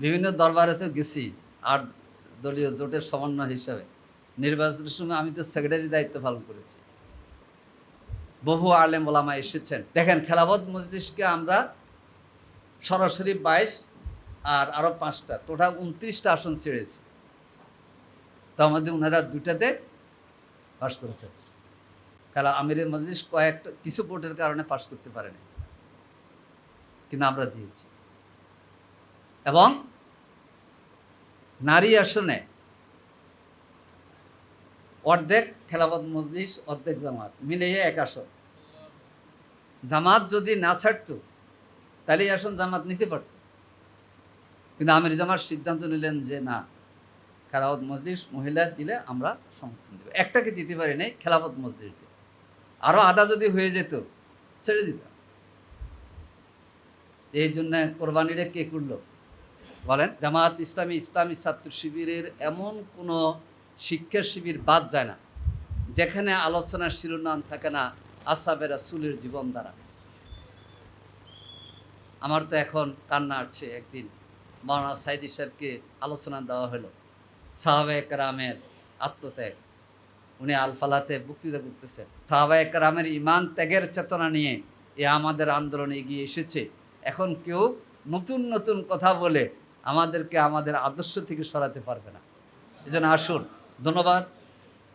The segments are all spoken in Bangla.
বিভিন্ন দরবারে তো গেছি ৮ দলীয় জোটের সমন্বয় হিসাবে। নির্বাচনের সময় আমি তো সেক্রেটারি দায়িত্ব পালন করেছি। বহু আলেম ওলামা এসেছেন। দেখেন খেলাফত মজলিসকে আমরা সরাসরি ২২ আর আরও ৫টা টোটাল ২৯টা আসন ছেড়েছি। তো আমাদের ওনারা ২টাতে পাশ করেছেন। খেলা আমিরের মজলিস কয়েকটা কিছু ভোটের কারণে পাশ করতে পারেনি, কিন্তু আমরা দিয়েছি। এবং নারী আসনে অর্ধেক খেলাফত মজলিস, অর্ধেক জামাত মিলিয়ে ১ আসন। জামাত যদি না ছাড়তো তাহলে এই আসন জামাত নিতে পারত, কিন্তু আমির জামাত সিদ্ধান্ত নিলেন যে না, খেলাফত মজলিস মহিলা দিলে আমরা সমর্থন দেব। একটাকে দিতে পারি নাই, খেলাফত মজলিস। আরও আধা যদি হয়ে যেত ছেড়ে দিতাম। এই জন্য কোরবানিটা কে করলো বলেন? জামাত ইসলামী, ইসলামী ছাত্র শিবিরের এমন কোনো শিক্ষা শিবির বাদ যায় না যেখানে আলোচনার শিরোনাম থাকে না আসহাবে রাসূলের জীবন দ্বারা। আমার তো এখন কান্না আসছে। একদিন মাওলানা সাইদি সাহেবকে আলোচনা দেওয়া হলো সাহাবায়ে কেরামের আত্মত্যাগ। উনি আলফালাতে বক্তৃতা করতেছেন। সাহাবায়ে কেরামের ঈমান ত্যাগের চেতনা নিয়ে আমাদের আন্দোলনে এগিয়ে এসেছে। এখন কেউ নতুন নতুন কথা বলে আমাদেরকে আমাদের আদর্শ থেকে সরাতে পারবে না। এজন্য আসুন, ধন্যবাদ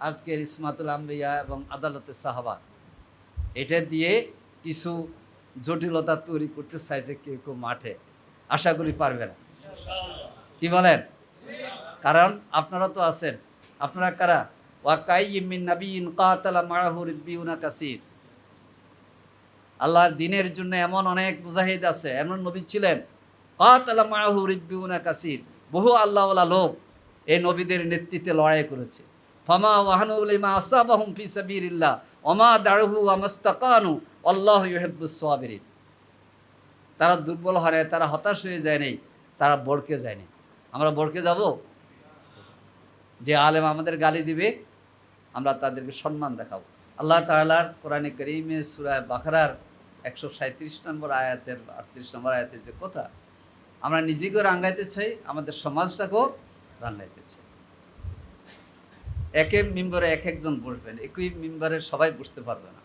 আজকের ইসমাতুল আম্বিয়া এবং আদালতের সাহাবা। এটা দিয়ে কিছু জটিলতা তৈরি করতে চাইছে কেউ কেউ মাঠে, আশা করি পারবে না। কি বলেন? কারণ আপনারা তো আছেন। আপনারা কারা? ওয়াকাইয়্যিম মিন নাবিয়্যিন কাতালা মাআহু রিব্বিয়ুনা কাসীর। আল্লাহর দ্বীনের জন্য এমন অনেক মুজাহিদ আছে, এমন নবী ছিলেন কাতালা মাআহু রিব্বিয়ুনা কাসীর। বহু আল্লাহওয়ালা লোক এই নবীদের নেতৃত্বে লড়াই করেছে। ফামা ওয়াহানু লিমা আসাবাহুম ফি সাবিলিল্লাহ ওমা দাউহু ওয়া মাস্তাকানু আল্লাহু ইউহিব্বুস সাবিরিন। তারা দুর্বল হয় নাই, তারা হতাশ হয়ে যায় নাই, তারা বড়কে যায়নি। আমরা বড়কে যাব? যে আলেম আমাদের গালি দিবে আমরা তাদেরকে সম্মান দেখাবো। আল্লাহ তাআলার কোরআনে কারীমে সূরা বাকারার ১৩৭ নম্বর আয়াতের ৩৮ নম্বর আয়াতের যে কথা, আমরা নিজেকেও রাঙ্গাইতে চাই, আমাদের সমাজটাকেও রাঙ্গাইতে চাই। এক এক মিম্বরে এক একজন বসবেন, একই মিম্বরে সবাই বসতে পারবে না,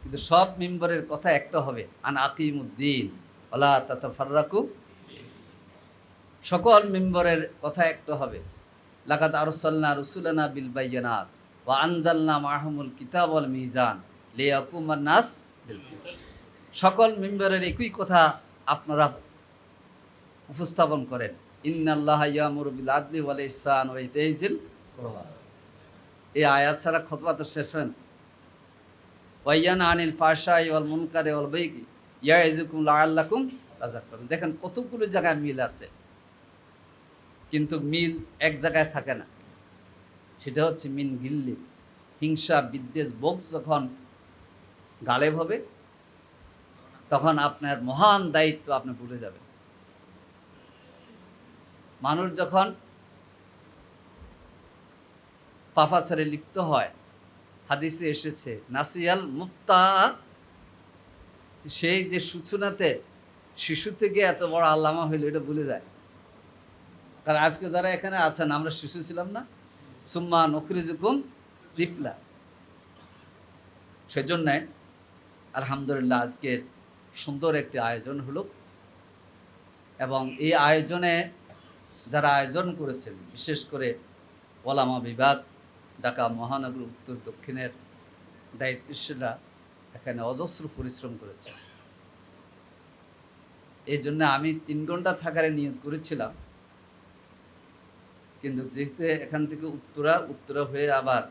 কিন্তু সব মিম্বরের কথা একটা হবে, আন আকিমুদ্দিন ওয়ালা তাতাফাররাকু। সকল মিম্বরের কথা একটা হবে, লাকাদ আরসালনা রাসূলানা বিল বায়্যিনাত ওয়া আনজালনা মাআহুমুল কিতাব ওয়াল মিজান লিয়াকুমান নাস বিল কিসত। সকল মিম্বরের একই কথা আপনারা উপস্থাপন করেন, ইন্নাল্লাহা ইয়ামুরু বিল আদলি ওয়াল ইহসান ওয়া ইতাই যিল কুরবা। এই আয়াত ছাড়া খুতবা তো শেষ হয় না। ওয়াইয়ানা আনিল ফাহশাই ওয়াল মুনকারি ওয়াল বাগি ইয়াইযুকুম লাআল্লাকুম তাযাক্কারুন। দেখেন কতগুলো জায়গায় মিল আছে, কিন্তু মিল এক জায়গায় থাকে না। সেটা হচ্ছে মিন গিল্লি, হিংসা বিদ্বেষ বোধ যখন গালেব হবে তখন আপনার মহান দায়িত্ব আপনি ভুলে যাবেন। মানুষ যখন পাপাচারে লিপ্ত হয়, হাদিসে এসেছে নাসিয়াল মুফতা, সেই যে সূচনাতে শিশু থেকে এত বড় আল্লামা হইল এটা ভুলে যায়। কারণ আজকে যারা এখানে আছেন আমরা শিশু ছিলাম না? সুম্মা নুখরিজুকুম তিফলা। সেজন্য আলহামদুলিল্লাহ আজকের সুন্দর একটি আয়োজন হলো, এবং এই আয়োজনে যারা আয়োজন করেছেন, বিশেষ করে ওলামা বিভাগ, ঢাকা মহানগর উত্তর দক্ষিণের দায়িত্বশীলরা এখানে অজস্র পরিশ্রম করেছে। এই জন্য আমি ৩ ঘন্টা থাকার নিয়ত করেছিলাম, কিন্তু যেহেতু এখান থেকে উত্তরা হয়ে আবার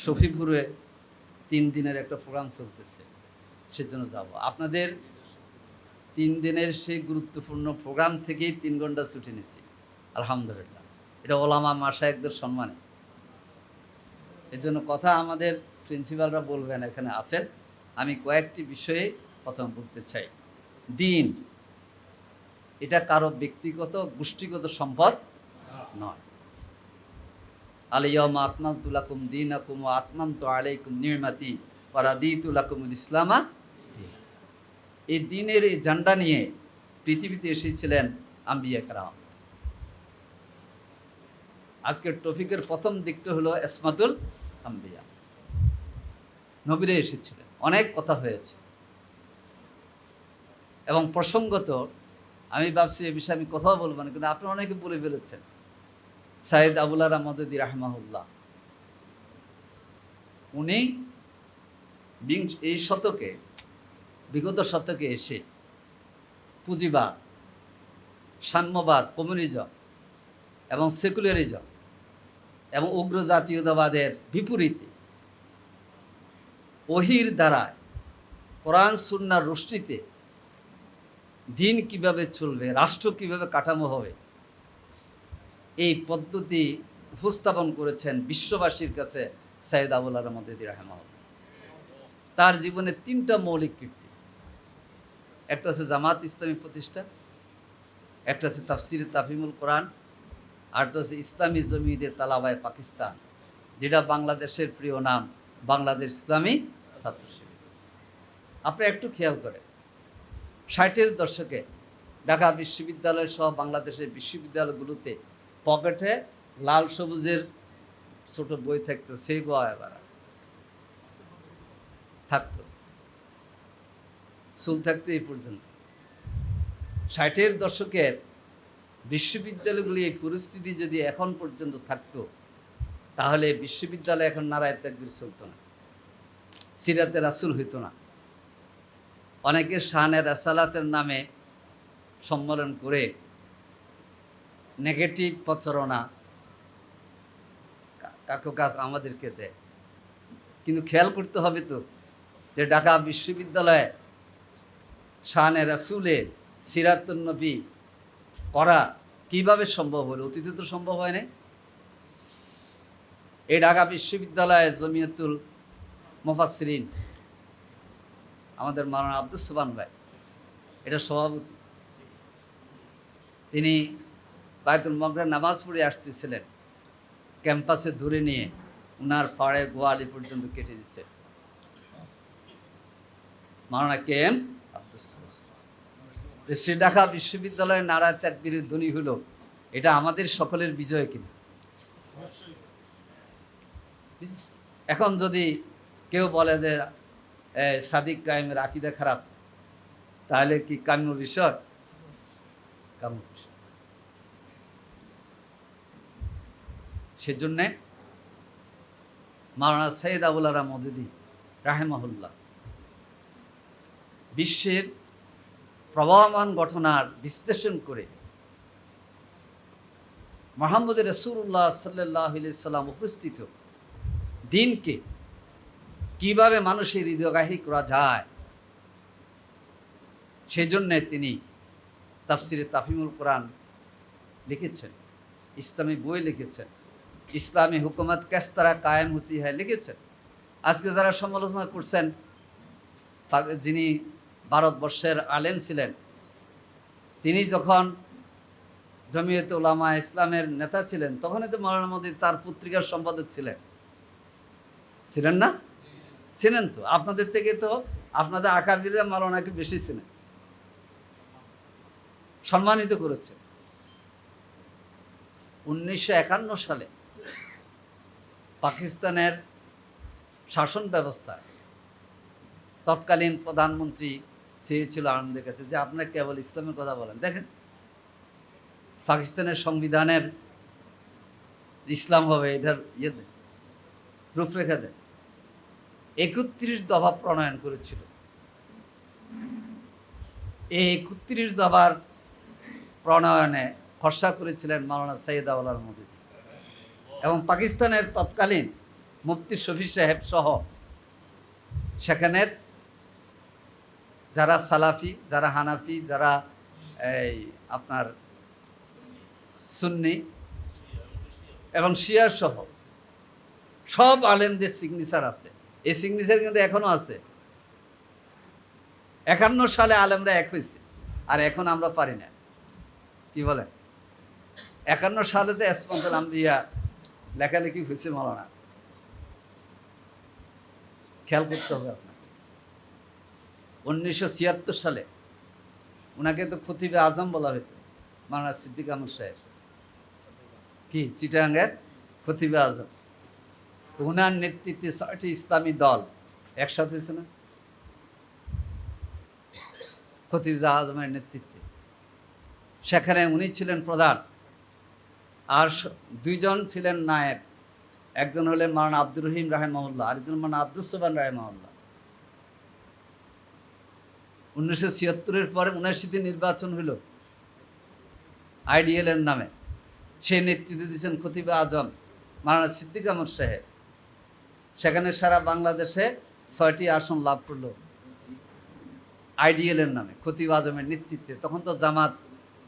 শফিপুরে ৩ দিনের একটা প্রোগ্রাম চলতেছে, সেজন্য যাব। আপনাদের ৩ দিনের সেই গুরুত্বপূর্ণ প্রোগ্রাম থেকেই ৩ ঘন্টা ছুটি নিয়েছি আলহামদুলিল্লাহ। এটা ওলামা মাশায়েখদের সম্মানে। এর জন্য কথা আমাদের প্রিন্সিপালরা বলবেন, এখানে আছেন। আমি কয়েকটি বিষয়ে প্রথম বলতে চাই। দিন এটা কারো ব্যক্তিগত গোষ্ঠীগত সম্পদ নয়। আল ইয়াউমা আকমালতু লাকুম দীনাকুম ওয়া আতমামতু আলাইকুম নি'মাতি ওয়া রাদিতু লাকুমুল ইসলামা দীনা। এই দিনের এই ঝান্ডা নিয়ে পৃথিবীতে এসেছিলেন আম্বিয়া কেরাম। আজকের টপিকের প্রথম দিকটা হলো ইসমাতুল আম্বিয়া। নবীরা এসেছিলেন, অনেক কথা হয়েছে এবং প্রসঙ্গত আমি ভাবছি এ বিষয়ে আমি কথাও বলবো না, কিন্তু আপনারা অনেকে বলে ফেলেছেন। সাইদ আবুল আরা মদদি রাহমাহুল্লাহ, উনি এই শতকে, বিগত শতকে এসে পুঁজিবাদ, সাম্যবাদ, কমিউনিজম এবং সেকুলারিজম এবং উগ্র জাতীয়তাবাদের বিপরীতে ওহির দ্বারায় কোরআন সুন্নাহর রোশনীতে দিন কিভাবে চলবে, রাষ্ট্র কিভাবে কাঠামো হবে, এই পদ্ধতি উপস্থাপন করেছেন বিশ্ববাসীর কাছে সাইয়েদ আবুল আলা মদদি রাহিমাহুল্লাহ। তার জীবনে 3টা মৌলিক কীর্তি। একটা হচ্ছে জামাত ইসলামী প্রতিষ্ঠা, একটা হচ্ছে তাফসির তাফহিমুল কোরআন, আরেকটা হচ্ছে ইসলামী জমিয়তে তালাবায়ে পাকিস্তান, যেটা বাংলাদেশের প্রিয় নাম বাংলাদেশ ইসলামী ছাত্র শিবির। আপনি একটু খেয়াল করেন, 60-এর দশকে ঢাকা বিশ্ববিদ্যালয় সহ বাংলাদেশের বিশ্ববিদ্যালয়গুলোতে পকেটে লাল সবুজের ছোট বই থাকতো, সেই গোয়া থাকতো, চুল থাকতো এই পর্যন্ত। 60-এর দশকের বিশ্ববিদ্যালয়গুলি এই পরিস্থিতি যদি এখন পর্যন্ত থাকতো, তাহলে বিশ্ববিদ্যালয় এখন নারায়ে তাকবীর চলতো না, সিরাতে রাসূল হইতো না। অনেকে শানে রাসালাতের নামে সম্মেলন করে নেগেটিভ প্রচারণা কাক আমাদেরকে দেয়। কিন্তু খেয়াল করতে হবে তো যে ঢাকা বিশ্ববিদ্যালয়ে শানে রাসূলের সিরাতুন নবী করা কিভাবে সম্ভব হলো? অতীতে তো সম্ভব হয় না। এই ঢাকা বিশ্ববিদ্যালয়ে জমিয়তুল মুফাসসিরিন আমাদের মাওলানা আব্দুস সুবহান ভাই, এটা সভাপতি, তিনি বায়তুল মকবরে নামাজ পড়ে আসতেছিলেন, ক্যাম্পাসে ধরে নিয়ে উনার পাড়ে গোয়ালি পর্যন্ত কেটে দিচ্ছে মাওলানা কে এম আব্দুস সুবহান। সে ঢাকা বিশ্ববিদ্যালয়ের নারায়ে তাকবীরের ধ্বনি হলো, এটা আমাদের সকলের বিজয়। কিন্তু এখন যদি কেউ বলে যে সাদিক কায়েমের আকীদা খারাপ, তাহলে কি কাম্য বিষয়? কাম্য বিষয়। সেজন্যে মাওলানা সাইয়েদ আবুল আলা মদদি রাহিমাহুল্লাহ বিশ্বের প্রবাহমান ঘটনার বিশ্লেষণ করে মুহাম্মদ রাসূলুল্লাহ সাল্লাল্লাহু আলাইহি সাল্লাম উপস্থিত দিনকে কিভাবে মানুষের হৃদয়গ্রাহী করা যায়, সেজন্যে তিনি তাফসিরে তাফহিমুল কোরআন লিখেছেন, ইসলামী বই লিখেছেন, ইসলামী হুকুমত কিস তরহ কায়েম হতি হ্যায় লিখেছেন। আজকে যারা সমালোচনা করছেন, যিনি ভারতবর্ষের আলেম ছিলেন, তিনি যখন জমিয়তে উলামা ইসলামের নেতা ছিলেন, তখনই তো মাওলানা মদদি তার পত্রিকার সম্পাদক ছিলেন না? ছিলেন তো। আপনাদের থেকে তো আপনাদের আকাবিররা মাওলানাকে বেশি ছিলেন, সম্মানিত করেছে। 1951 সালে পাকিস্তানের শাসন ব্যবস্থায় তৎকালীন প্রধানমন্ত্রী চেয়েছিল আনন্দের কাছে যে আপনারা কেবল ইসলামের কথা বলেন। দেখেন, পাকিস্তানের সংবিধানের ইসলাম হবে এটার রূপরেখা দেয়, 31 দফা প্রণয়ন করেছিল। এই 31 দফার প্রণয়নে খসড়া করেছিলেন মাওলানা সাইয়েদ আবুল আলা মদদি এবং পাকিস্তানের তৎকালীন মুফতি শফি সাহেব সহ সেখানের যারা সালাফি, যারা হানাফি, যারা এই আপনার সুন্নি এবং শিয়া সহ সব আলেমদের সিগনেচার আছে। এই সিগনেচার কিন্তু এখনো আছে। 51 সালে আলেমরা এক হয়েছে, আর এখন আমরা পারি না। কি বলেন? 51 সালে তো ইসমাতুল আম্বিয়া লেখালেখি হয়েছে মাওলানা। খেয়াল করতে হবে আপনার। 1976 সালে ওনাকে তো খতিবে আজম বলা হতো, মাওলানা সিদ্দিক আহমদ সাহেব, কি চিটাগাঙ্গের খতিবে আজম। তো ওনার নেতৃত্বে ৬টি ইসলামী দল একসাথে হয়েছে না, খতিবে আজমের নেতৃত্বে। সেখানে উনি ছিলেন প্রধান, আর দুইজন ছিলেন নায়েব। একজন হলেন মাওলানা আব্দুর রহিম রাহেমাহুল্লাহ, আরেকজন মাওলানা আব্দুস সোবহান রাহেমাহুল্লাহ। 19৭৬-এর পরে ৭৯তে নির্বাচন হলো আইডিএল এর নামে। সেই নেতৃত্ব দিয়েছেন খতিবে আজম মাওলানা সিদ্দিক আহমদ সাহেব। সেখানে সারা বাংলাদেশে ৬টি আসন লাভ করলো আইডিএল এর নামে, খতিবে আজমের নেতৃত্বে। তখন তো জামাত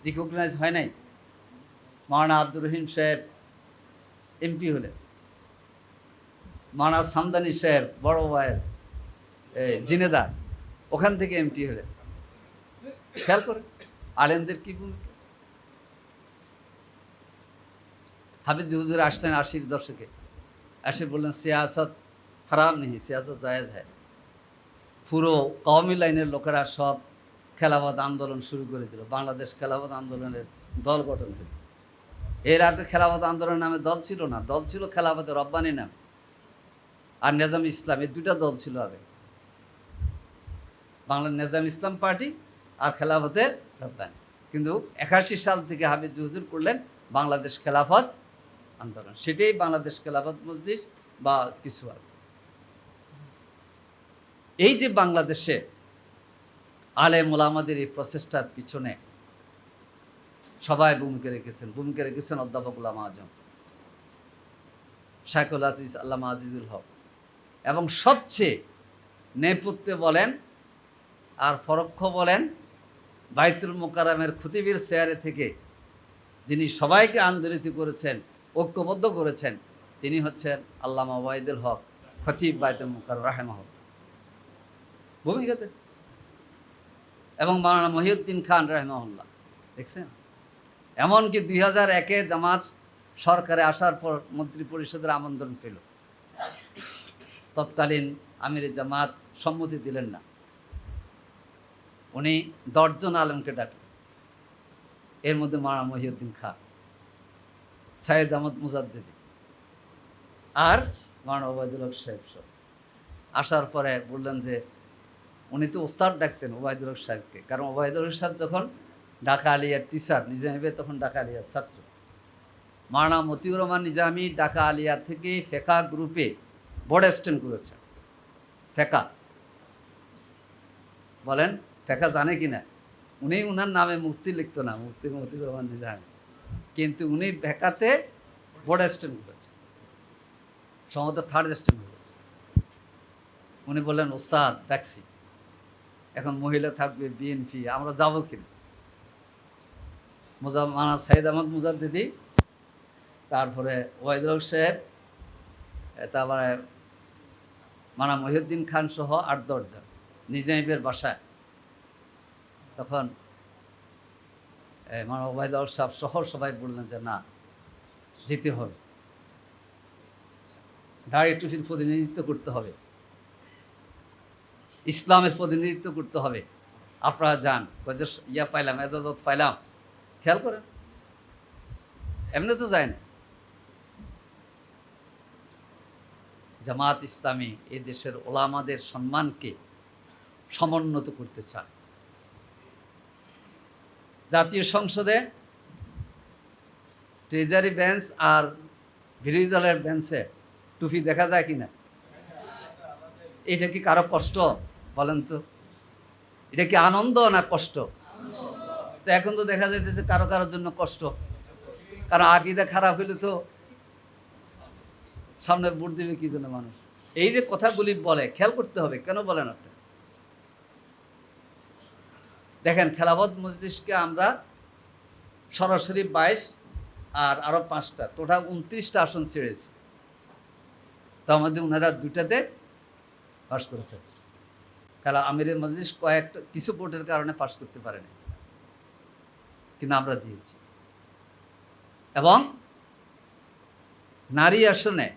রিকগনাইজ হয় নাই। মাওলানা আব্দুর রহিম সাহেব এমপি হলেন, মাওলানা সামদানি সাহেব বড় ওয়াইজ জিনেদার, ওখান থেকে এমপি হলেন। খেয়াল করে আলেমদের কি ভূমিকা। হাফিজ হুজুর আসলেন ৮০-র দশকে, এসে বললেন সিয়াসত হারাম নেই, সিয়াসত জায়েজ হ্যায়। পুরো কওমি লাইনের লোকেরা সব খেলাফত আন্দোলন শুরু করে দিল। বাংলাদেশ খেলাফত আন্দোলনের দল গঠন হল। এর আগে খেলাফত আন্দোলনের নামে দল ছিল না, দল ছিল খেলাফতে রব্বানি নামে আর নেজাম ইসলাম, এই দুইটা দল ছিল আগে। বাংলার নেজাম ইসলাম পার্টি আর খেলাফতে রব্বানি। কিন্তু ৮১ সাল থেকে হাফিজ হুজুর করলেন বাংলাদেশ খেলাফত আন্দোলন, সেটাই বাংলাদেশ খেলাফত মজলিস বা কিছু আছে। এই যে বাংলাদেশে আলেম ওলামাদের এই প্রচেষ্টার পিছনে সবাই ভূমিকা রেখেছেন অধ্যাপক গোলাম আজম, শাইখুল আজিজ আল্লামা আজিজুল হক, এবং সবচেয়ে নেপথ্যে বলেন আর পরোক্ষ বলেন বাইতুল মোকাররমের খতিবের চেয়ারে থেকে যিনি সবাইকে আন্দোলিত করেছেন, ঐক্যবদ্ধ করেছেন, তিনি হচ্ছেন আল্লামা ওয়াহিদুল হক, খতিব বাইতুল মোকাররম রাহিমাহুল্লাহ ভূমিকাতে, এবং মাওলানা মহিউদ্দিন খান রাহিমাহুল্লাহ। দেখছেন, এমনকি 2001-এ জামাত সরকারে আসার পর মন্ত্রী পরিষদের আমন্ত্রণ পেল, তৎকালীন আমির জামাত সম্মতি দিলেন না। উনি 10 জন আলেমকে ডাকলেন, এর মধ্যে মাওলানা মহিউদ্দিন খান, সাইয়েদ আহমদ মুজাদ্দিদি আর মাওলানা ওবায়দুল হক সাহেব সব। আসার পরে বললেন যে উনি তো ওস্তাদ ডাকতেন ওবায়দুল হক সাহেবকে, কারণ ওবায়দুল হক সাহেব যখন ঢাকা আলিয়ার টিচার, নিজামীবে তখন ঢাকা আলিয়ার ছাত্র। মাওলানা মতিউর রহমান নিজামী ঢাকা আলিয়া থেকে ফেকা গ্রুপে বোর্ড অ্যাসিস্ট্যান্ট করেছেন। ফেকা বলেন, ফেকা জানে কি না? উনি উনার নামে মুফতি লিখতো না, মুফতি মতিউর রহমান নিজামী, কিন্তু উনি ফেকাতে বোর্ড অ্যাসিস্ট্যান্ট করেছেন, সম্ভবত 3rd অ্যাসিস্ট্যান্ট করেছেন। উনি বললেন ওস্তাদ ডাকছি, এখন মহিলা থাকবে বিএনপি, আমরা যাবো কিনা? মাওলানা সাইয়েদ আহমদ মুজাদ্দিদি, তারপরে ওয়াহিদুল হক সাহেব, তারপরে মাওলানা মহিউদ্দিন খান সহ 8-10 জন নিজামীবের বাসায়। তখন মাওলানা ওবায়দুল হক সাহেব সহ সবাই বললেন যে না, যেতে হবে, দাড়ি টুপির প্রতিনিধিত্ব করতে হবে, ইসলামের প্রতিনিধিত্ব করতে হবে, আপনারা যান। ইয়া পাইলাম, এজাজত পাইলাম। খেয়াল করেন, এমনি তো যায় না। জামাত ইসলামী এই দেশের ওলামাদের সম্মানকে সমুন্নত করতে চায়। জাতীয় সংসদে ট্রেজারি বেঞ্চ আর বিরোধী দলের বেঞ্চে টুপি দেখা যায় কিনা? এটা কি কারো কষ্ট বলেন তো? এটা কি আনন্দ না কষ্ট? তো এখন তো দেখা যাইতেছে কারো কারোর জন্য কষ্ট, কারণ আকীদা খারাপ হইলে তো সামনে ভোট দেবে কি জন্য মানুষ? এই যে কথাগুলি বলে, খেয়াল করতে হবে কেন বলেন আপনি। দেখেন, খেলাফত মজলিসকে আমরা সরাসরি 22 আর আরো 5টা, টোটাল 29টা আসন ছেড়েছি। তার মধ্যে ওনারা 2টাতে পাশ করেছেন। খেলা আমিরের মজলিস কয়েকটা কিছু ভোটের কারণে পাশ করতে পারেনি, কিন্তু আমরা দিয়েছি। এবং নারী আসনে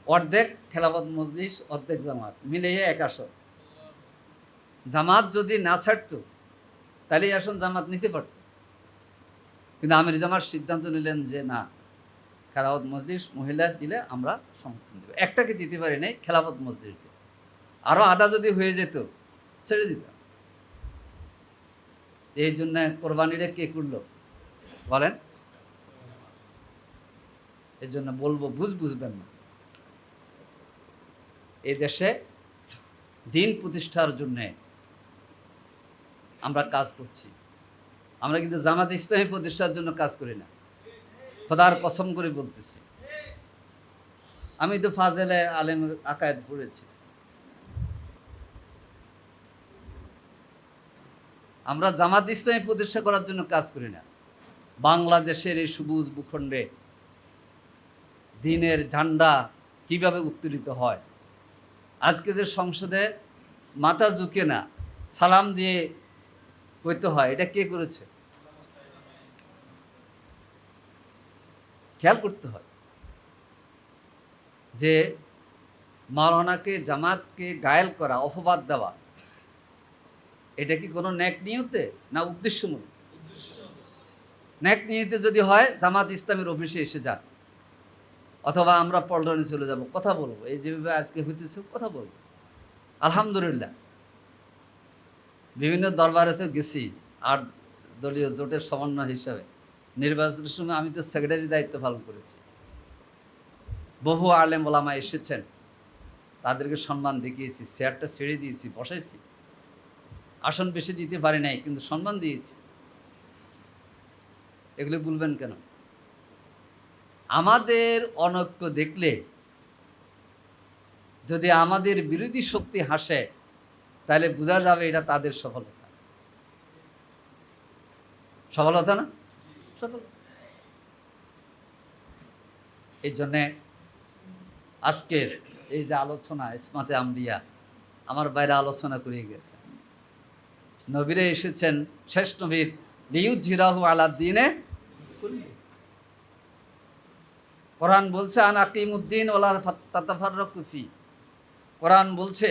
অর্ধেক খেলাফত মজলিস, অর্ধেক জামাত, মিলিয়ে 1 আসন। জামাত যদি না ছাড়ত তাহলে আসন জামাত নিতে পারত, কিন্তু আমির জামাত সিদ্ধান্ত নিলেন যে না, খেলাফত মজলিস মহিলা দিলে আমরা সমর্থন দেব। একটাকে দিতে পারি নাই, খেলাফত মজলিস। আরও আধা যদি হয়ে যেত ছেড়ে দিতাম। এই জন্য কোরবানিটা কে করলো বলেন? এই জন্য বলবো, বুঝবেন না। এই দেশে দিন প্রতিষ্ঠার জন্যে আমরা কাজ করছি। আমরা কিন্তু জামাত ইসলামী প্রতিষ্ঠার জন্য কাজ করি না, খোদার কসম করে বলতেছি। আমি তো ফাজেলে আলেম আকায়েদ পড়েছি। আমরা জামাত ইসলামী প্রতিষ্ঠা করার জন্য কাজ করি না। বাংলাদেশের এই সবুজ ভূখণ্ডে দিনের ঝান্ডা কিভাবে উত্তোলিত হয়, আজকে যে সংসদে মাথা ঝুঁকে না সালাম দিয়ে হইতে হয়, এটা কে করেছে? খেয়াল করতে হয় যে মাওলানাকে, জামাতকে গায়েল করা, অপবাদ দেওয়া, এটা কি কোনো ন্যাক নিয়তে না উদ্দেশ্যমূলক? ন্যাক নিয়তে যদি হয় জামাত ইসলামের অফিসে এসে যান, অথবা আমরা পল্টনে চলে যাব, কথা বলবো। এই যেভাবে আজকে হইতেছে কথা বলবো। আলহামদুলিল্লাহ বিভিন্ন দরবারে তো গেছি, 8 দলীয় জোটের সমন্বয় হিসাবে। নির্বাচনের সময় আমি তো সেক্রেটারি দায়িত্ব পালন করেছি। বহু আলেম ওলামা এসেছেন, তাদেরকে সম্মান দেখিয়েছি, চেয়ারটা ছেড়ে দিয়েছি, বসাইছি। আসন বেশি দিতে পারি নাই, কিন্তু সম্মান দিয়েছি। এগুলো বলবেন কেন? আমাদের অনৈক্য দেখলে যদি আমাদের বিরোধী শক্তি হাসে, তাহলে বোঝা যাবে এটা তাদের সফলতা। সফলতা না? সফলতা। এই জন্যে আজকের এই যে আলোচনা, ইসমাতে আম্বিয়া, আমার বাইরে আলোচনা করে গেছে। নবীরে এসেছেন, শেষ নবীর লিয়ুযহিরাহু আলা দ্বীনে কুল্লি। কোরআন বলছে আন আকিমুদ্দিন ওয়ালা তাতাফাররাকু ফি। কোরআন বলছে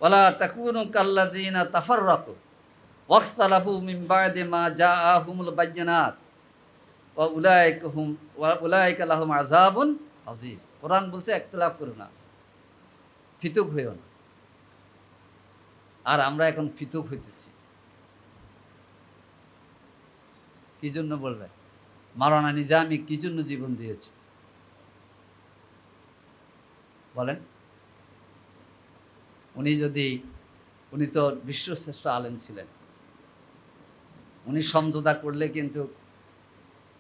ওয়ালা তাকুনু কাল্লাযিনা তাফাররাকু ওয়াখতালাফু মিন বা'দি মা জাআহুমুল বায়্যিনাত ওয়া উলাইকা লাহুম আযাবুন আযীম। কোরআন বলছে ইখতিলাফ করো না, পৃথক হইও না। আর আমরা এখন পৃথক হইতেছি। কি জন্য বলবেন? মাওলানা নিজামী কি জন্য জীবন দিয়েছে বলেন? উনি তো বিশ্বশ্রেষ্ঠ আলেম ছিলেন। উনি সমঝোতা করলে কিন্তু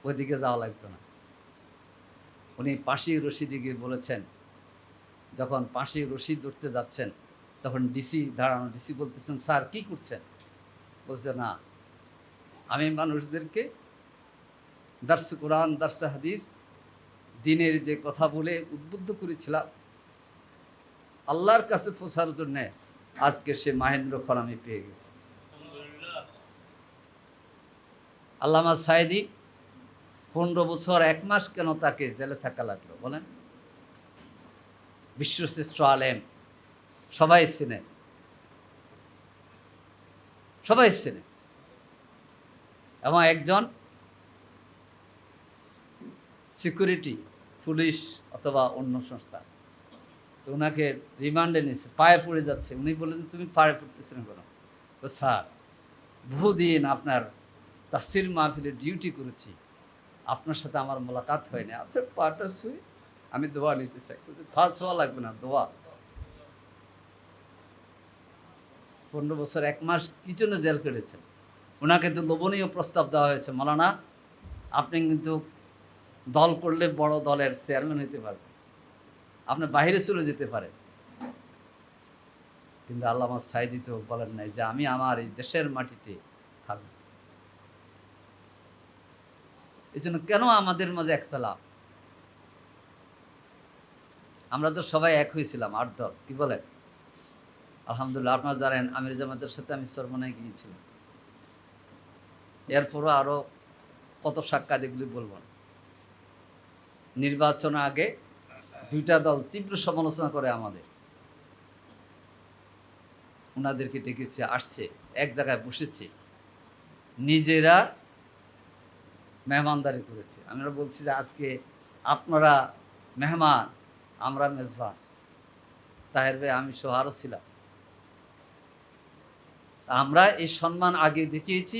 ওইদিকে যাওয়া লাগতো না। উনি পাশি রশি দিকে বলেছেন, যখন পাশি রশি ধরতে যাচ্ছেন তখন ডিসি দাঁড়ানো। ডিসি বলতেছেন, স্যার কি করছেন? বলছে, না, আমি মানুষদেরকে দার্সে কোরআন, দার্সে হাদিস, দিনের যে কথা বলে উদ্বুদ্ধ করেছিলাম আল্লাহর কাছে পৌঁছার জন্যে, আজকে সে মাহেন্দ্র খন আমি পেয়ে গেছি। আল্লামা সায়েদী 15 বছর 1 মাস কেন তাকে জেলে থাকা লাগলো বলেন? বিশ্বশ্রেষ্ঠ আলেম, সবাই চেনে, সবাই চেনে। এবং একজন সিকিউরিটি, পুলিশ অথবা অন্য সংস্থা, তো ওনাকে রিমান্ডে নিয়েছে, পায়ে পড়ে যাচ্ছে। উনি বললেন, তুমি পায়ে পড়তেছেন কেন? তো স্যার, বহুদিন আপনার তাফসীর মাহফিলে ডিউটি করেছি, আপনার সাথে আমার মোলাকাত হয়নি, আপনার পাটা ছুঁয়ে আমি দোয়া নিতে চাই। ফাঁস হওয়া লাগবে না, দোয়া। 15 বছর 1 মাস কি জন্য জেল কেটেছেন? ওনাকে তো লোভনীয় প্রস্তাব দেওয়া হয়েছে, মাওলানা আপনি কিন্তু দল করলে বড় দলের চেয়ারম্যান হতে পারবেন, আপনি বাইরে চলে যেতে পারেন। কিন্তু আল্লামা সায়েদী তো বলেন নাই যে আমি আমার এই দেশের মাটিতে থাকব। এই জন্য কেন আমাদের মাঝে একতলাফ? আমরা তো সবাই এক হয়েছিলাম, 8 দল, কি বলেন? আলহামদুলিল্লাহ। আপনারা জানেন আমির জামাতের সাথে আমি চরমনায় গিয়েছিলাম। এরপরও আরও কত সাক্ষাৎ, এগুলি বলবো না। নির্বাচন আগে 2টা দল তীব্র সমালোচনা করে আমাদের, ওনাদেরকে ডেকেছে, আসছে, এক জায়গায় বসেছে, নিজেরা মেহমানদারি করেছে। আমরা বলছি যে আজকে আপনারা মেহমান, আমরা মেজবান। তাহের ভাই, আমি সহ আরও ছিলাম। আমরা এই সম্মান আগে দেখিয়েছি,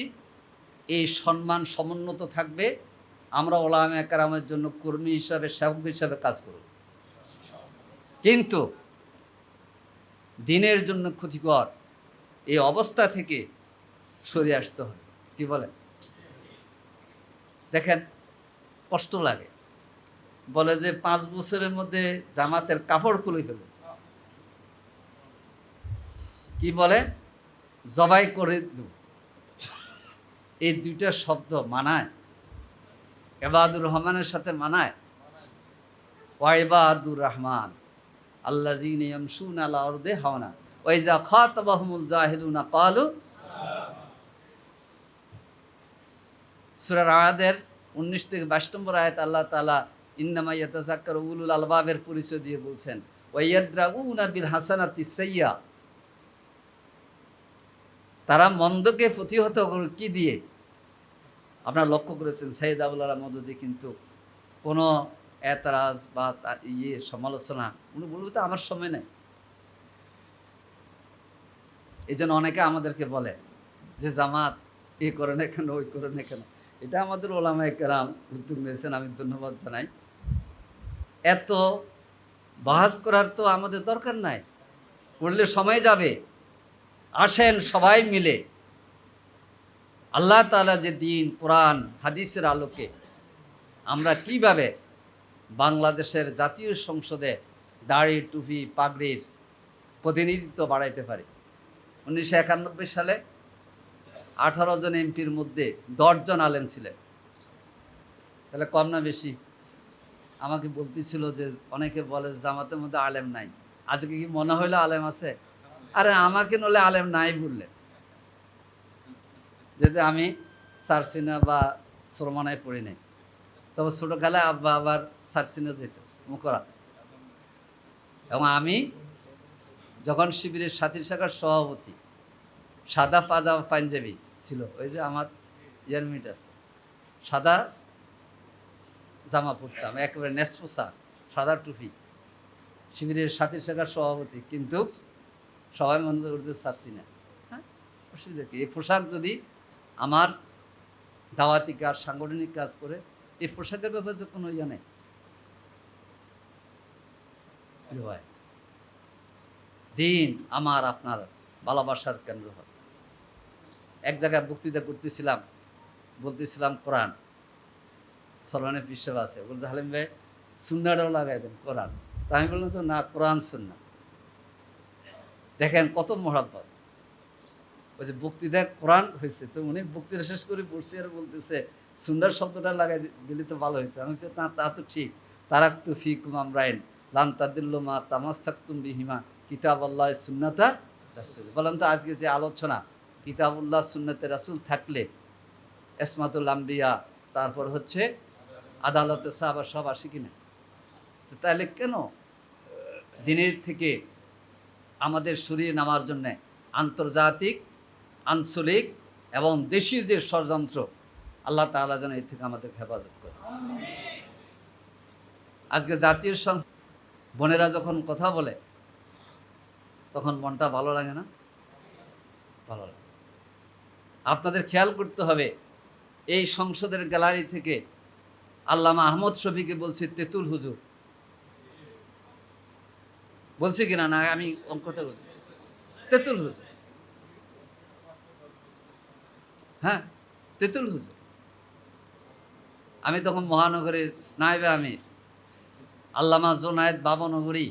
এই সম্মান সমুন্নত থাকবে। আমরা ওলামা কেরামের জন্য কর্মী হিসাবে, সেবক হিসাবে কাজ করব, কিন্তু দিনের জন্য ক্ষতিকর এই অবস্থা থেকে সরে আসতে হবে। কি বলে? দেখেন, কষ্ট লাগে, বলে যে 5 বছরের মধ্যে জামাতের কাপড় খুলে ফেলে। কি বলে? জবাই করে দেব। এই দুইটা শব্দ মানায়? এবাদুর রহমানের সাথে মানায়? ওয়াইবাদুর রহমান আল্লাযীনা ইয়ামশুনা আলা আরদি হাওনা ওয়া ইযা খাতাবাহুমুল জাহিলুনা ক্বালু। সূরা রাদের 19 থেকে 22 নম্বর আয়াত আল্লাহ তাআলা ইন্নামা ইয়াতাযাক্কারু উলুল আলবাবের পরিচয় দিয়ে বলছেন, ওয়া ইয়াদ্রাউনা বিল হাসানাতি সাইয়্যা। তারা মন্দকে প্রতিহত করে কি দিয়ে? আপনারা লক্ষ্য করেছেন সাইয়েদ আবুল আলা মদদি কিন্তু কোনো এতরাজ বা সমালোচনা উনি বলবে তো আমার সময় নেই। এই জন্য অনেকে আমাদেরকে বলে যে জামাত এ করে না কেন, ওই করে না কেন। এটা আমাদের ওলামায়ে কেরাম উদ্যোগ নিয়েছেন, আমি ধন্যবাদ জানাই। এত বাহাস করার তো আমাদের দরকার নাই, করলে সময় যাবে। আসেন সবাই মিলে আল্লাহ তাআলা যে দিন, কোরআন হাদিসের আলোকে আমরা কিভাবে বাংলাদেশের জাতীয় সংসদে দাড়ি, টুপি, পাগড়ির প্রতিনিধিত্ব বাড়াইতে পারি। 1991 সালে 18 জন এমপির মধ্যে 10 জন আলেম ছিলেন। তাহলে কম না বেশি? আমাকে বলতেছিল যে অনেকে বলে জামাতের মধ্যে আলেম নাই। আজকে কি মনে হইলো আলেম আছে? আরে আমাকে নলে আলেম নাই বললেন। যদি আমি সারসিনা বা সুরমানায় পড়ি নাই, তবে ছোটোকালে আব্বা আবার সারসিনা যেত মুখরা। এবং আমি যখন শিবিরের সাথী শাখার সভাপতি, সাদা পাজামা পাঞ্জাবি ছিল, ওই যে আমার ইয়ারমিট আছে, সাদা জামা পরতাম, একেবারে নেসপোসা, সাদা টুপি, শিবিরের সাথী শাখার সভাপতি, কিন্তু সবাই মনে করতে চাচ্ছি না। হ্যাঁ, অসুবিধা কি? এই পোশাক যদি আমার দাওয়াতি কাজ, সাংগঠনিক কাজ করে, এই পোশাকের ব্যাপারে তো কোনো ইয়ে নেই। দিন আমার আপনার ভালোবাসার কেন্দ্র হয়। এক জায়গায় বক্তৃতা করতেছিলাম, বলতেছিলাম কোরআন, সলমানে পিসাব আছে, বলছে হালিম ভাই সুন্নাটাও লাগাই দেন কোরআন। তা আমি বললাম তো না, কোরআন সুন্না। দেখেন কত মহাব্বত। ওই যে বক্তৃতা কোরআন হয়েছে, তো উনি বক্তৃতা শেষ করে পড়ছে আর বলতেছে সুন্নার শব্দটা লাগাই দিলে তো ভালো হইতো। আমি বলছি তা তো ঠিক, তারাক্তু ফিকুম আমরাইন লান তাদিল্লু মা তামাসসাকতুম বিহিমা কিতাবাল্লাহ সুন্নাতা রাসূল। বলেন তো আজকে যে আলোচনা, কিতাবুল্লাহ সুন্নাতে রাসূল থাকলে ইসমাতুল আম্বিয়া, তারপর হচ্ছে আদালতে সাহাবা সব আসে কিনা? তো তাহলে কেন দিনের থেকে আমাদের সরিয়ে নেওয়ার জন্যে আন্তর্জাতিক, আঞ্চলিক এবং দেশীয় যে ষড়যন্ত্র, আল্লাহ তাআলা যেন এর থেকে আমাদের হেফাজত করে। আজকে জাতীয় বোনেরা যখন কথা বলে তখন মনটা ভালো লাগে না? ভালো লাগে। আপনাদের খেয়াল করতে হবে, এই সংসদের গ্যালারি থেকে আল্লামা আহমদ শফিকে বলছি তেঁতুল হুজুর, বলছি কিনা না? আমি কথা বলছি তেঁতুল হুজুর। হ্যাঁ, তেঁতুল হুজুর। আমি তখন মহানগরের নায়েবে আমির আল্লামা জোনায়েদ বাবনগরী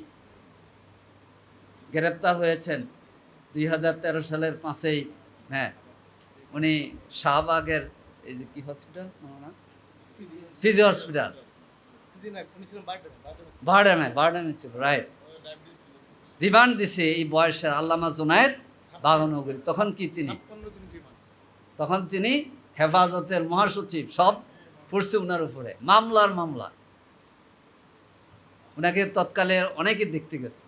গ্রেপ্তার হয়েছেন 2013 সালের 5ই মে। উনি শাহবাগের এই যে কি হসপিটাল, ফিজি হসপিটাল, বারডামে ছিল, রাইট, রিমান্ড দিছে এই বয়সের আল্লামা জোনায়েদ বাবনগরী। তখন তিনি হেফাজতের মহাসচিব, সব পড়ছে উনার উপরে, মামলার মামলা। উনাকে তৎকালে অনেকে দেখতে গেছে।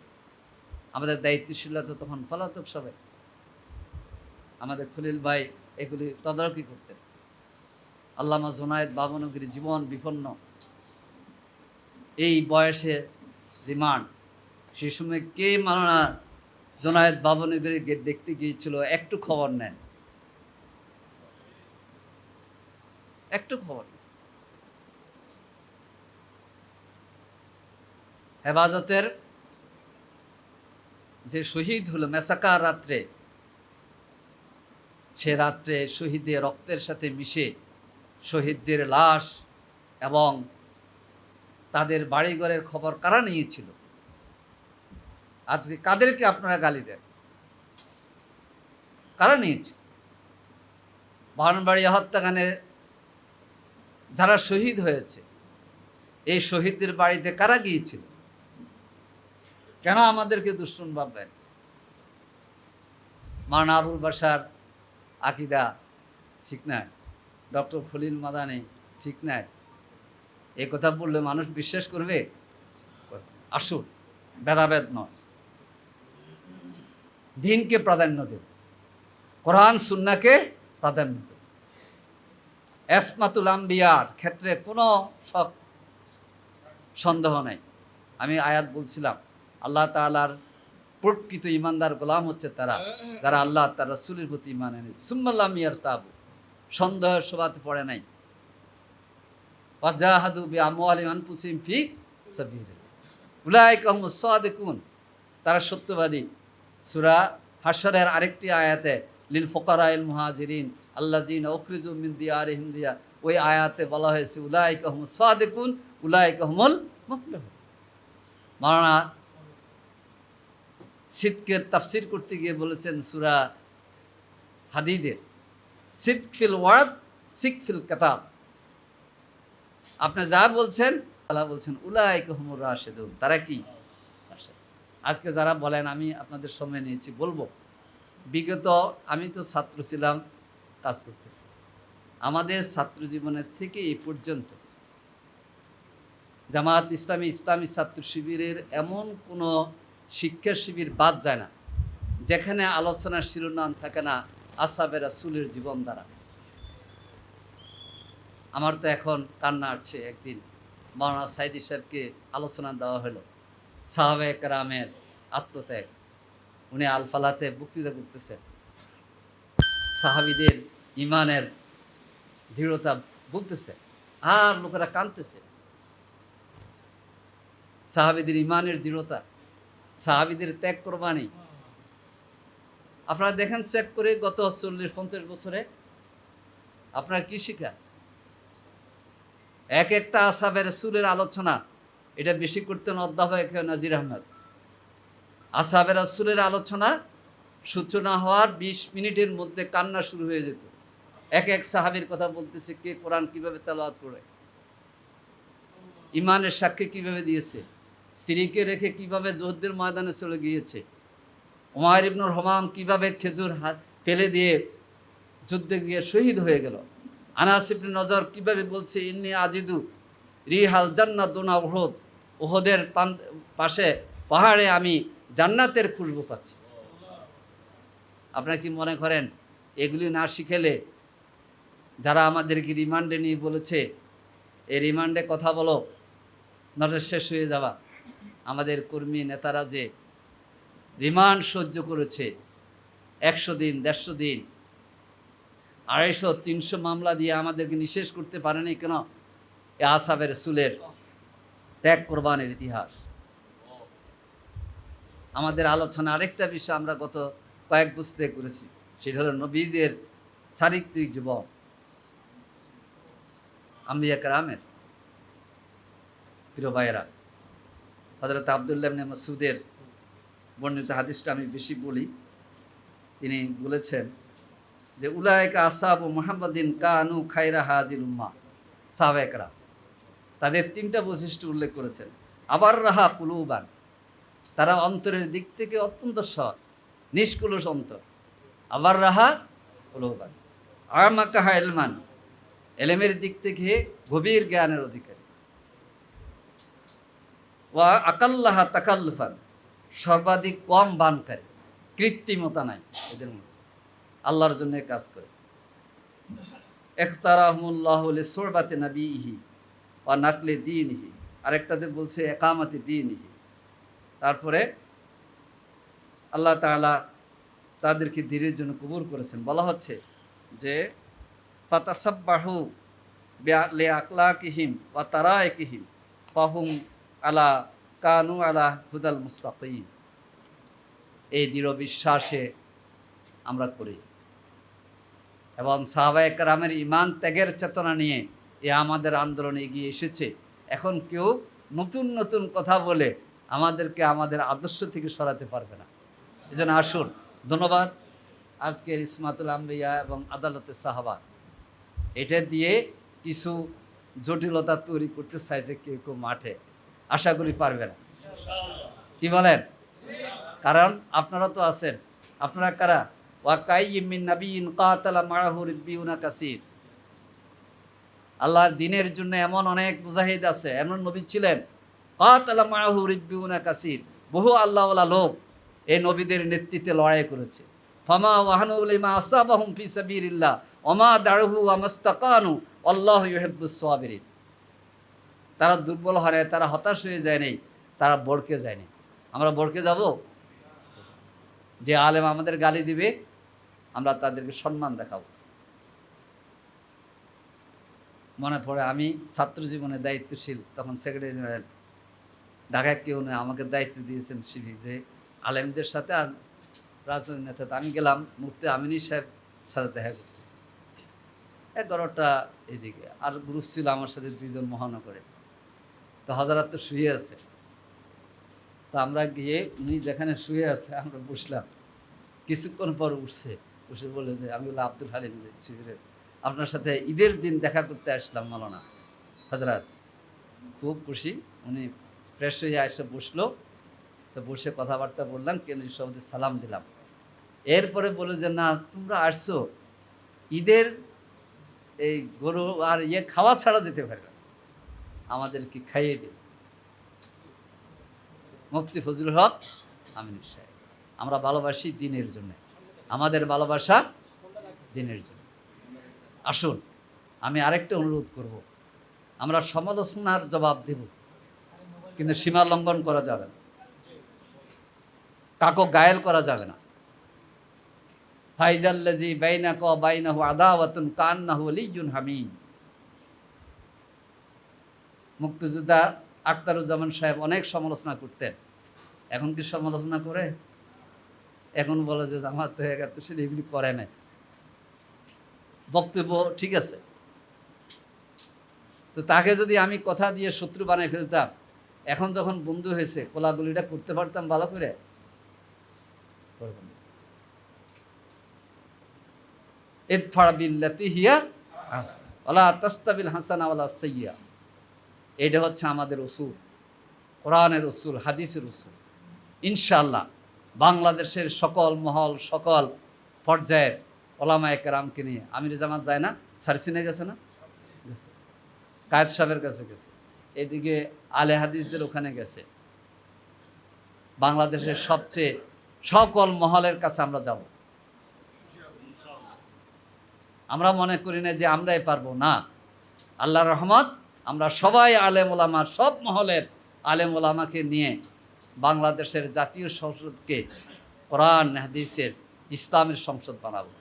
আমাদের দায়িত্বশীলতা তখন পলাতক সবাই। আমাদের খলিল ভাই এগুলি তদারকি করতেন। আল্লামা জুনায়েদ বাবনগরীর জীবন বিপন্ন, এই বয়সে রিমান্ড। সেই সময় কে মাওলানা জুনায়েদ বাবনগরীর গেট দেখতে গিয়েছিল, একটু খবর নেন, একটু খবর নেন। হেফাজতের যে শহীদ হলো মেসাকার রাত্রে, সে রাত্রে শহীদের রক্তের সাথে মিশে শহীদদের লাশ এবং তাদের বাড়িঘরের খবর কারা নিয়েছিল? আজকে কাদেরকে আপনারা গালি দেন? কারা নিয়েছিল? বাগানবাড়িয়া হত্যাকাণ্ডে যারা শহীদ হয়েছে, এই শহীদদের বাড়িতে কারা গিয়েছিল? কেন আমাদেরকে দুশ্মন ভাববেন? মাওলানা আবুল বাশার আকিদা ঠিক নয়, ডক্টর খলিল মাদানী ঠিক নয়, এই কথা বললে মানুষ বিশ্বাস করবে? আসুন, ভেদাভেদ নয়, দিনকে প্রাধান্য দেব, কোরআন সুন্নাহকে প্রাধান্য দেব। ইসমাতুল আম্বিয়ার ক্ষেত্রে কোনো সন্দেহ নেই। আমি আয়াত বলছিলাম, আল্লাহ তাআলার প্রকৃত ইমানদার গোলাম হচ্ছে তারা যারা আল্লাহ তার রাসূলের প্রতি ঈমান এনেছে। সুম্মাল্লাম ইয়ারতাবু, সন্দেহের শোভাতে পড়ে নাই। ওয়াজাহাদু বিআমওয়ালিহিম আনফুসিহিম ফি সাবিলিল্লাহ উলাইকা হুমুস সাদিকুন, তারা সত্যবাদী। সূরা হাশরের আরেকটি আয়াতে লিল ফুকারাইল মুহাজিরিন আল্লাযিনা উখরিজু মিন দিয়ারিহিম দিয়া, ওই আয়াতে বলা হয়েছে উলাইকা হুমুস সাদিকুন উলাইকা হুমুল মুফলিহুন। মাওলানা সিদকের তাফসির করতে গিয়ে বলেছেন সূরা হাদিদের, সিদক ফিল ওয়ার্ড সিক ফিল কিতাব, আপনি যা বলছেন আল্লাহ বলছেন উলাইকা হুমুর রাশিদুন, তারা কি? আজকে যারা বলেন, আমি আপনাদের সময় নিয়েছি বলবো, বিগত আমি তো ছাত্র ছিলাম, কাজ করতেছি, আমাদের ছাত্র জীবনের থেকে এই পর্যন্ত জামাত ইসলামী ইসলামী ছাত্র শিবিরের এমন কোনো শিক্ষা শিবির বাদ যায় না যেখানে আলোচনার শিরোনাম থাকে না আসহাবে রাসূলের জীবন দ্বারা। আমার তো এখন কান্না আসছে। একদিন মাওলানা সাইদি সাহেবকে আলোচনা দেওয়া হলো সাহাবায়ে কেরামের আত্মত্যাগ, উনি আলফালাতে বক্তৃতা করতেছেন, সাহাবীদের ইমানের দৃঢ়তা বলতেছে, আর লোকেরা কাঁদতেছে। সাহাবীদের ইমানের দৃঢ়তা, সাহাবীদের ত্যাগ কোরবানি, আপনারা দেখেন চেক করে গত 40-50 বছরে আপনারা কি শিখা? এক একটা আসহাবে রাসূলের আলোচনা, এটা বেশি করতেন অধ্যাপক নাজির আহমেদ। আসহাবে রাসূলের আলোচনা সূচনা হওয়ার 20 মিনিটের মধ্যে কান্না শুরু হয়ে যেত। এক এক সাহাবীর কথা বলতেছে, কে কোরআন কিভাবে তেলাওয়াত করে, ইমানের সাক্ষী কিভাবে দিয়েছে, স্ত্রীকে রেখে কিভাবে যুদ্ধের ময়দানে চলে গিয়েছে, উমাইর ইবনুল হামাম কিভাবে খেজুর হাত ফেলে দিয়ে যুদ্ধে গিয়ে শহীদ হয়ে গেল, আনাস ইবনে নজর কিভাবে বলছে ইন্নী আজিদু রিহাল জান্নাত দুনা উহুদ, উহুদের পাশে পাহাড়ে আমি জান্নাতের খুশবু পাচ্ছি। আপনারা কি মনে করেন এগুলি না শিখেলে, যারা আমাদেরকে রিমান্ডে নিয়ে বলেছে এই রিমান্ডে কথা বলো নজর শেষ হয়ে যাওয়া, আমাদের কর্মী নেতারা যে রিমান্ড সহ্য করেছে 100 দিন 150 দিন 250-300 মামলা দিয়ে আমাদেরকে নিঃশেষ করতে পারেনি কেন? এ আসহাবে রাসূলের ত্যাগ কোরবানের ইতিহাস। আমাদের আলোচনা আরেকটা বিষয় আমরা গত কয়েক বছর করেছি, সেটা হলো নবীদের চারিত্রিক জীবন, আম্বিয়া কেরামের। প্রিয় ভাইয়েরা, হযরত আব্দুল্লাহ ইবনে মাসউদের বর্ণিত হাদিসটা আমি বেশি বলি। তিনি বলেছেন যে উলাইকা আসহাবু মুহাম্মাদিন কানু খায়রা হাযিল উম্মাহ, সাহাবায়ে কেরাম তাদের 3টা বৈশিষ্ট্য উল্লেখ করেছেন। আবার রাহা কুলুবান, তারা অন্তরের দিক থেকে অত্যন্ত সৎ, নিষ্কলুষ অন্তর। আবার রাহা কুলুবান, আমাকাহা ইলমান, এলেমের দিক থেকে গভীর জ্ঞানের অধিকারী। ওয়া আকাল্লাহা তাকাল্লুফান, সর্বাধিক কম বানকারী, কৃত্রিমতা নাই এদের মধ্যে। আল্লাহর জন্য কাজ করে। ইখতারাহুমুল্লাহু লিসুরবাতি নাবিহি ওয়া নাকলি দীনিহি, আরেকটাতে বলছে ইকামাতি দীনিহি। তারপরে আল্লাহ তাআলা তাদেরকে দ্বীনের জন্য কবুল করেছেন। বলা হচ্ছে যে ফাতাসাব্বাহু লিআখলাকিহিম ওয়া তারাইকিহিম ফাহুম আলা কানু আলা হুদাল মুস্তাকিম। এই দৃঢ় বিশ্বাসে আমরা করি এবং সাহাবায়ে কেরামের ঈমান ত্যাগের চেতনা নিয়ে এ আমাদের আন্দোলনে এগিয়ে এসেছে। এখন কেউ নতুন নতুন কথা বলে আমাদেরকে আমাদের আদর্শ থেকে সরাতে পারবে না। এজন্য আসুন, ধন্যবাদ আজকের ইসমাতুল আম্বিয়া এবং আদালতের সাহাবা, এটা দিয়ে কিছু জটিলতা তৈরি করতে চাইছে কেউ কেউ মাঠে, আশা করি পারবে না। কি বলেন? কারণ আপনারা তো আছেন। আপনারা কারা? ওয়াকাইয়্যিম মিন নাবিয়্যিন কাতালা মাআহু রিব্বিয়ুনা কাসীর। আল্লাহর দ্বীনের জন্য এমন অনেক মুজাহিদ আছে, এমন নবী ছিলেন কাতালা মাআহু রিব্বিয়ুনা কাসীর, বহু আল্লাহওয়ালা লোক এই নবীদের নেতৃত্বে লড়াই করেছে। ফামা ওয়াহানু লিমা আসাবাহুম ফি সাবিলিল্লাহ ওমা দাউহু ওয়া মাস্তাকানু আল্লাহু ইউহিব্বুস সাবিরিন। তারা দুর্বল হয় নাই, তারা হতাশ হয়ে যায় নাই, তারা বড়কে যায়নি। আমরা বড়কে যাব? যে আলেম আমাদের গালি দিবে আমরা তাদেরকে সম্মান দেখাবো। মনে পড়ে আমি ছাত্র জীবনে দায়িত্বশীল, তখন সেক্রেটারি জেনারেল ঢাকায় কেউ নেই, আমাকে দায়িত্ব দিয়েছেন শিবি যে আলেমদের সাথে আর রাজনৈতিক নেতা। আমি গেলাম মুফতি আমিনী সাহেব সাথে দেখা করতে, 11টা এদিকে, আর গ্রুপ ছিল আমার সাথে 2 জন মহানগরে। তো হযরত তো শুয়ে আছে, তো আমরা গিয়ে উনি যেখানে শুয়ে আছে আমরা বসলাম। কিছুক্ষণ পর উঠছে, বসে বলে যে আমি বললাম আব্দুল হালিম যে শিবিরের, আপনার সাথে ঈদের দিন দেখা করতে আসলাম মাওলানা হযরত। খুব খুশি। উনি ফ্রেশ হয়ে এসে বসলো, তো বসে কথাবার্তা বললাম, কেন্দ্রীয় সভাপতি সালাম দিলাম। এরপরে বলে যে না তোমরা আসছো, ঈদের এই গরু আর খাওয়া ছাড়া যেতে পারবে না, আমাদেরকে খাইয়ে দিন। মুফতি ফজলুল হক আমিনী সাহেব। আমরা ভালোবাসি দ্বীনের জন্য, আমাদের ভালোবাসা দ্বীনের জন্য। আসুন, আমি আরেকটা অনুরোধ করব, আমরা সমালোচনার জবাব দেব, কিন্তু সীমা লঙ্ঘন করা যাবে না, কাকো গায়েল করা যাবে না। ফাইজাল্লাযী বাইনাকা ওয়া বাইনাহু আদাওয়াতুন কান্নাহু ওয়ালিয়্যুন হামীম। মুক্তিযোদ্ধা আখতারুজ্জামান সাহেব অনেক সমালোচনা করতেন, এখন কি সমালোচনা করে? এখন বলে যে জামাত হয়ে গেছে, সে এগুলি করে না। বক্তব্য ঠিক আছে, তো তাকে যদি আমি কথা দিয়ে শত্রু বানাই ফেলতাম, এখন যখন বন্ধু হয়েছে কোলাগুলিটা করতে পারতাম ভালো করে? ইদফা বিল্লাতি হিয়া ওয়ালা তাস্তাবিল হাসানা ওয়ালা সাইয়্যা। এটা হচ্ছে আমাদের উসুল, কোরআনের উসুল, হাদিসের উসুল। ইনশাআল্লাহ বাংলাদেশের সকল মহল, সকল পর্যায়ের ওলামায়ে কেরামকে নিয়ে আমির জামাত যায় না, সারসিনে গেছে না, গেছে, কায়েদ সাহেবের কাছে গেছে, এদিকে আলে হাদিসদের ওখানে গেছে। বাংলাদেশের সবচেয়ে সকল মহলের কাছে আমরা যাব। আমরা মনে করি না যে আমরাই পারবো, না, আল্লাহর রহমত আমরা সবাই আলেম ওলামার, সব মহলের আলেম ওলামাকে নিয়ে বাংলাদেশের জাতীয় সংসদকে কোরআন হাদিসের ইসলামের সংসদ বানাবো।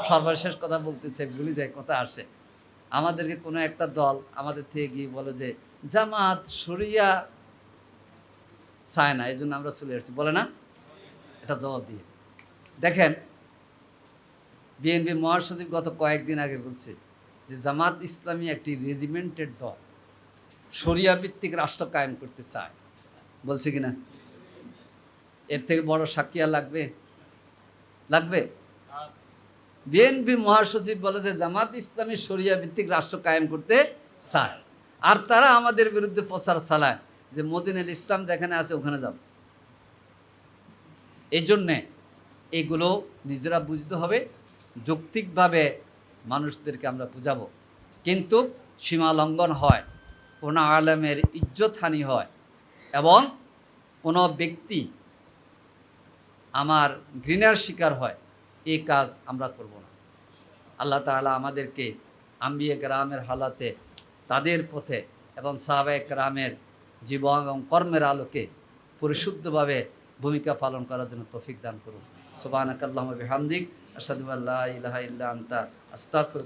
সর্বশেষ কথা বলতেছে, ভুলে যায়, কথা আসে, আমাদেরকে কোনো একটা দল আমাদের থেকে গিয়ে বলে যে জামাত শরিয়া চায় না, এই জন্য আমরা চলে আসছি, বলে না? এটা জবাব দিয়ে দেখেন, বিএনপি মহাসচিব গত কয়েকদিন আগে বলছে যে জামাত ইসলামী একটি রেজিমেন্টেড দল, শরিয়া ভিত্তিক রাষ্ট্র কায়েম করতে চায়, বলছে কিনা? এর থেকে বড় সাক্ষী আর লাগবে? লাগবে? বিএনপি মহাসচিব বলে যে জামাত ইসলামী শরিয়া ভিত্তিক রাষ্ট্র কায়েম করতে চায়, আর তারা আমাদের বিরুদ্ধে প্রচার চালায় যে মদিনাল ইসলাম যেখানে আছে ওখানে যাব। এই জন্যে এগুলো নিজেরা বুঝতে হবে, যৌক্তিকভাবে মানুষদেরকে আমরা বুঝাবো, কিন্তু সীমা লঙ্ঘন হয়, কোনো আলেমের ইজ্জতহানি হয়, এবং কোনো ব্যক্তি আমার ঘৃণার শিকার হয়, এই কাজ আমরা করব না। আল্লাহ তাআলা আমাদেরকে আম্বিয়া কেরামের হালাতে তাদের পথে এবং সাহাবায়ে কেরামের জীবন এবং কর্মের আলোকে পরিশুদ্ধভাবে ভূমিকা পালন করার জন্য তৌফিক দান করুন। সুবহানাকাল্লাহুম্মা বিহামদিক আশহাদু আল্লা ইলাহা ইল্লা আনতা আস্তাগফিরুকা